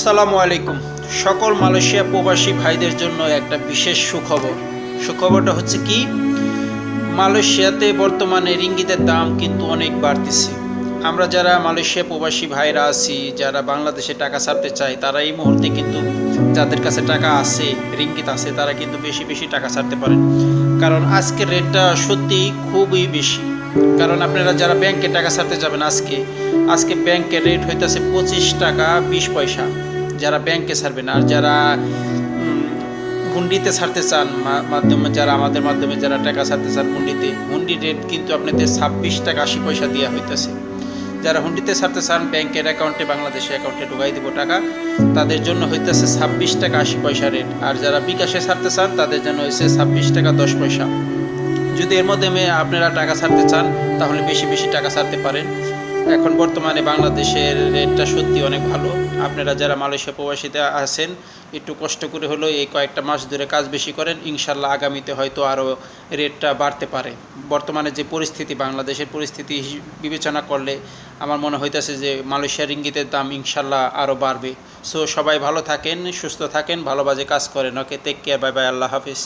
আসসালামু আলাইকুম। সকল মালয়েশিয়া প্রবাসী ভাইদের জন্য একটা বিশেষ সুখবর। সুখবরটা হচ্ছে কি, মালয়েশিয়াতে বর্তমানে রিঙ্গিতের দাম কিন্তু অনেক বাড়তেছে। আমরা যারা মালয়েশিয়া প্রবাসী ভাইরা আছি, যারা বাংলাদেশে টাকা ছাড়তে চাই, তারা এই মুহূর্তে কিন্তু যাদের কাছে টাকা আছে, রিঙ্গিত আছে, তারা কিন্তু বেশি বেশি টাকা ছাড়তে পারেন। কারণ আজকের রেটটা সত্যি খুবই বেশি। কারণ আপনারা যারা ব্যাংকে টাকা ছাড়তে যাবেন, আজকে ব্যাংকের রেট হইতেছে 25 টাকা 20 পয়সা যারা ব্যাংকে ছাড়বেন। আর যারা হুন্ডিতে ছাড়তে চান, মাধ্যমে যারা আমাদের মাধ্যমে যারা টাকা ছাড়তে চান হুন্ডির রেট কিন্তু আপনাদের 26 টাকা 80 পয়সা দেওয়া হইতেছে। যারা হুন্ডিতে ছাড়তে চান, ব্যাংকের অ্যাকাউন্টে, বাংলাদেশে অ্যাকাউন্টে ঢুকাই দেবো টাকা, তাদের জন্য হইতেছে 26 টাকা 80 পয়সা রেট। আর যারা বিকাশে ছাড়তে চান, তাদের জন্য হয়েছে 26 টাকা 10 পয়সা। যদি এর মধ্যে আপনারা টাকা ছাড়তে চান, তাহলে বেশি বেশি টাকা ছাড়তে পারেন। এখন বর্তমানে বাংলাদেশের রেটটা সত্যি অনেক ভালো। আপনারা যারা মালয়েশিয়া প্রবাসীতে আছেন, একটু কষ্ট করে হলেও এই কয়েকটা মাস ধরে কাজ বেশি করেন, ইনশাল্লাহ আগামীতে হয়তো আরও রেটটা বাড়তে পারে। বর্তমানে যে পরিস্থিতি, বাংলাদেশের পরিস্থিতি বিবেচনা করলে আমার মনে হইতেছে যে মালয়েশিয়া রিঙ্গিতের দাম ইনশাল্লাহ আরও বাড়বে। সো সবাই ভালো থাকেন, সুস্থ থাকেন, ভালোবাসে কাজ করেন। ওকে, টেক কেয়ার, বাই বাই, আল্লাহ হাফিজ।